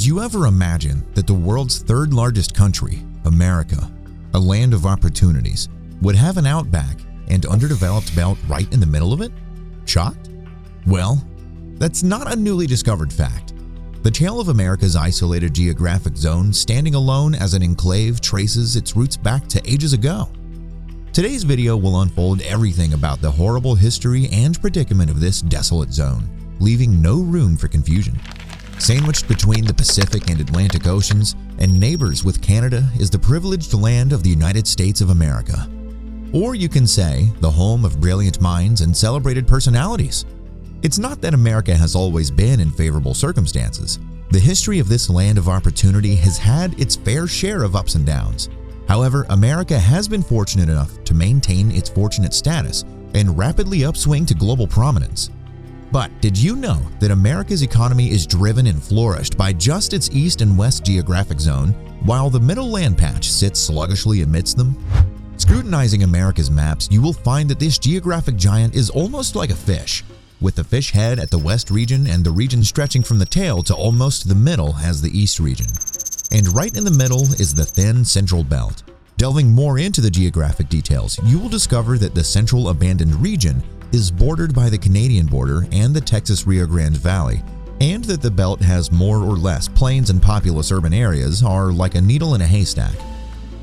you ever imagine that the world's third largest country, America, a land of opportunities, would have an outback and underdeveloped belt right in the middle of it? Shocked? Well, that's not a newly discovered fact. The tale of America's isolated geographic zone standing alone as an enclave traces its roots back to ages ago. Today's video will unfold everything about the horrible history and predicament of this desolate zone, leaving no room for confusion. Sandwiched between the Pacific and Atlantic Oceans and neighbors with Canada is the privileged land of the United States of America. Or you can say, the home of brilliant minds and celebrated personalities. It's not that America has always been in favorable circumstances. The history of this land of opportunity has had its fair share of ups and downs. However, America has been fortunate enough to maintain its fortunate status and rapidly upswing to global prominence. But did you know that America's economy is driven and flourished by just its east and west geographic zone, while the middle land patch sits sluggishly amidst them? Scrutinizing America's maps, you will find that this geographic giant is almost like a fish, with the fish head at the west region and the region stretching from the tail to almost the middle as the east region. And right in the middle is the thin central belt. Delving more into the geographic details, you will discover that the central abandoned region is bordered by the Canadian border and the Texas Rio Grande Valley, and that the belt has more or less plains and populous urban areas are like a needle in a haystack.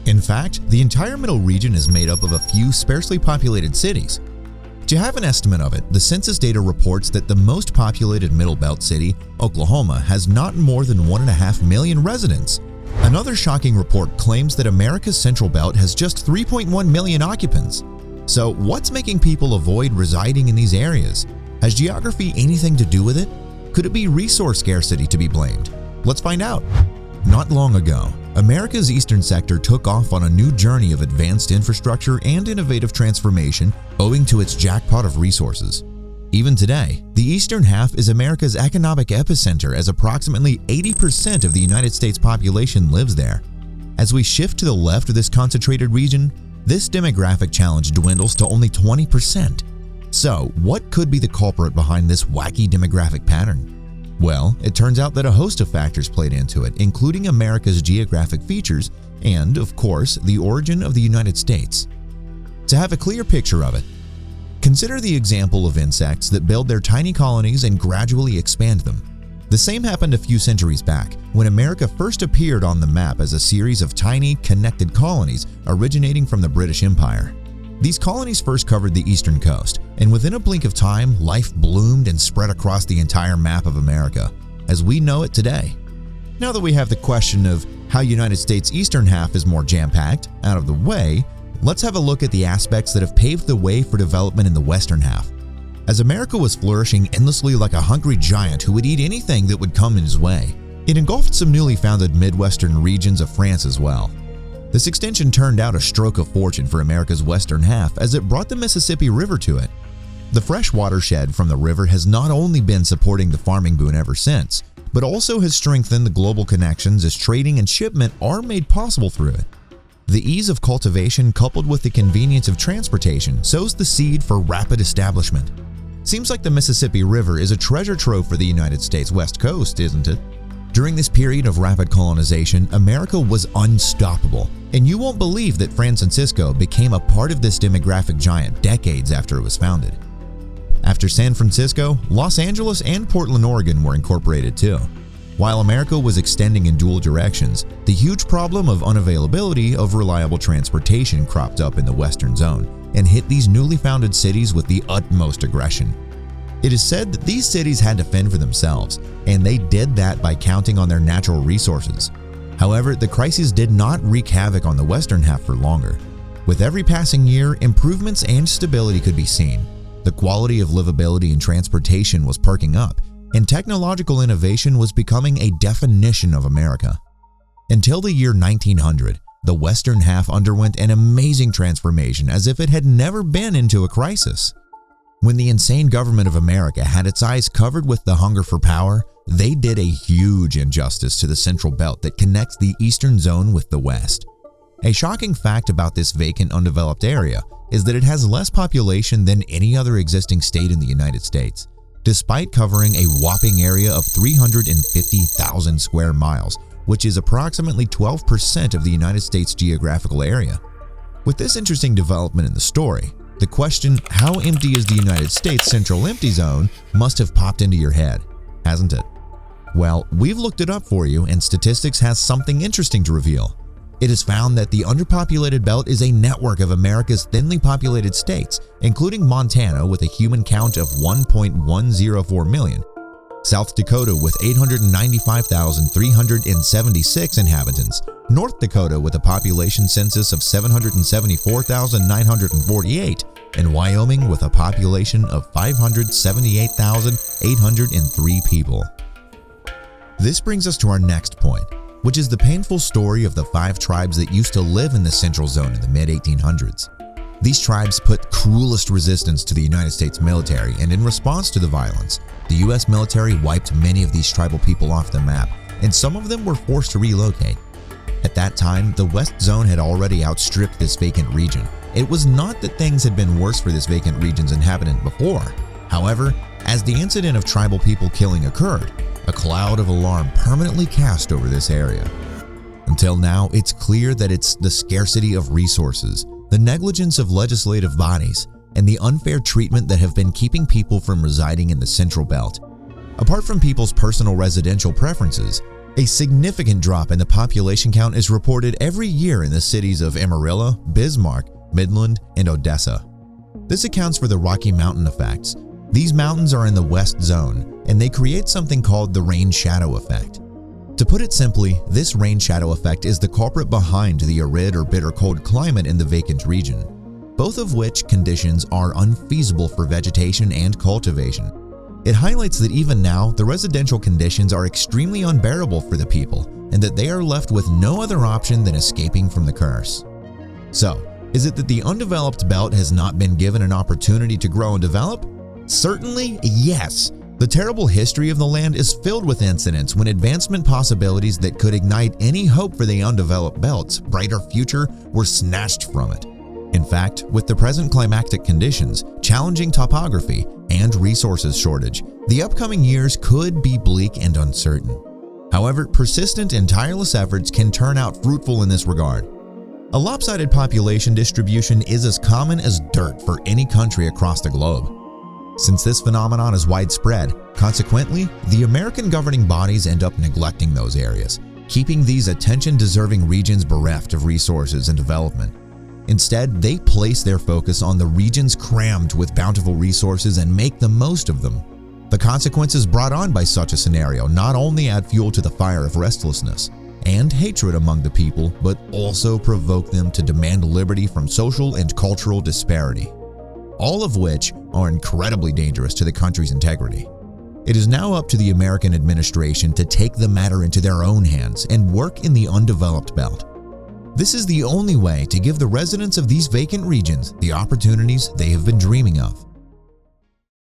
In fact, the entire middle region is made up of a few sparsely populated cities. To have an estimate of it, the census data reports that the most populated Middle Belt city, Oklahoma, has not more than 1.5 million residents. Another shocking report claims that America's Central Belt has just 3.1 million occupants. So what's making people avoid residing in these areas? Has geography anything to do with it? Could it be resource scarcity to be blamed? Let's find out. Not long ago, America's eastern sector took off on a new journey of advanced infrastructure and innovative transformation owing to its jackpot of resources. Even today, the eastern half is America's economic epicenter as approximately 80% of the United States population lives there. As we shift to the left of this concentrated region, this demographic challenge dwindles to only 20%. So, what could be the culprit behind this wacky demographic pattern? Well, it turns out that a host of factors played into it, including America's geographic features and, of course, the origin of the United States. To have a clear picture of it, consider the example of insects that build their tiny colonies and gradually expand them. The same happened a few centuries back, when America first appeared on the map as a series of tiny, connected colonies originating from the British Empire. These colonies first covered the eastern coast, and within a blink of time, life bloomed and spread across the entire map of America, as we know it today. Now that we have the question of how United States' eastern half is more jam-packed out of the way, let's have a look at the aspects that have paved the way for development in the western half. As America was flourishing endlessly like a hungry giant who would eat anything that would come in his way, it engulfed some newly founded Midwestern regions of France as well. This extension turned out a stroke of fortune for America's western half as it brought the Mississippi River to it. The fresh watershed from the river has not only been supporting the farming boom ever since, but also has strengthened the global connections as trading and shipment are made possible through it. The ease of cultivation coupled with the convenience of transportation sows the seed for rapid establishment. Seems like the Mississippi River is a treasure trove for the United States West Coast, isn't it? During this period of rapid colonization, America was unstoppable, and you won't believe that San Francisco became a part of this demographic giant decades after it was founded. After San Francisco, Los Angeles and Portland, Oregon were incorporated too. While America was extending in dual directions, the huge problem of unavailability of reliable transportation cropped up in the western zone and hit these newly founded cities with the utmost aggression. It is said that these cities had to fend for themselves, and they did that by counting on their natural resources. However, the crisis did not wreak havoc on the western half for longer. With every passing year, improvements and stability could be seen. The quality of livability and transportation was perking up, and technological innovation was becoming a definition of America. Until the year 1900, the western half underwent an amazing transformation as if it had never been into a crisis. When the insane government of America had its eyes covered with the hunger for power, they did a huge injustice to the central belt that connects the eastern zone with the west. A shocking fact about this vacant, undeveloped area is that it has less population than any other existing state in the United States. despite covering a whopping area of 350,000 square miles, which is approximately 12% of the United States geographical area. With this interesting development in the story, the question, how empty is the United States Central Empty Zone, must have popped into your head, hasn't it? Well, we've looked it up for you, and statistics has something interesting to reveal. It is found that the underpopulated belt is a network of America's thinly populated states, including Montana with a human count of 1.104 million, South Dakota with 895,376 inhabitants, North Dakota with a population census of 774,948, and Wyoming with a population of 578,803 people. This brings us to our next point, which is the painful story of the 5 tribes that used to live in the Central Zone in the mid-1800s. These tribes put cruelest resistance to the United States military, and in response to the violence, the U.S. military wiped many of these tribal people off the map, and some of them were forced to relocate. At that time, the West Zone had already outstripped this vacant region. It was not that things had been worse for this vacant region's inhabitant before. However, as the incident of tribal people killing occurred, a cloud of alarm permanently cast over this area. Until now, it's clear that it's the scarcity of resources, the negligence of legislative bodies, and the unfair treatment that have been keeping people from residing in the Central Belt. Apart from people's personal residential preferences, a significant drop in the population count is reported every year in the cities of Amarillo, Bismarck, Midland, and Odessa. This accounts for the Rocky Mountain effects. These mountains are in the West Zone, and they create something called the rain-shadow effect. To put it simply, this rain-shadow effect is the culprit behind the arid or bitter cold climate in the vacant region, both of which conditions are unfeasible for vegetation and cultivation. It highlights that even now, the residential conditions are extremely unbearable for the people, and that they are left with no other option than escaping from the curse. So, is it that the undeveloped belt has not been given an opportunity to grow and develop? Certainly, yes. The terrible history of the land is filled with incidents when advancement possibilities that could ignite any hope for the undeveloped belt's brighter future were snatched from it. In fact, with the present climatic conditions, challenging topography, and resources shortage, the upcoming years could be bleak and uncertain. However, persistent and tireless efforts can turn out fruitful in this regard. A lopsided population distribution is as common as dirt for any country across the globe. Since this phenomenon is widespread, consequently, the American governing bodies end up neglecting those areas, keeping these attention-deserving regions bereft of resources and development. Instead, they place their focus on the regions crammed with bountiful resources and make the most of them. The consequences brought on by such a scenario not only add fuel to the fire of restlessness and hatred among the people, but also provoke them to demand liberty from social and cultural disparity, all of which are incredibly dangerous to the country's integrity. It is now up to the American administration to take the matter into their own hands and work in the undeveloped belt. This is the only way to give the residents of these vacant regions the opportunities they have been dreaming of.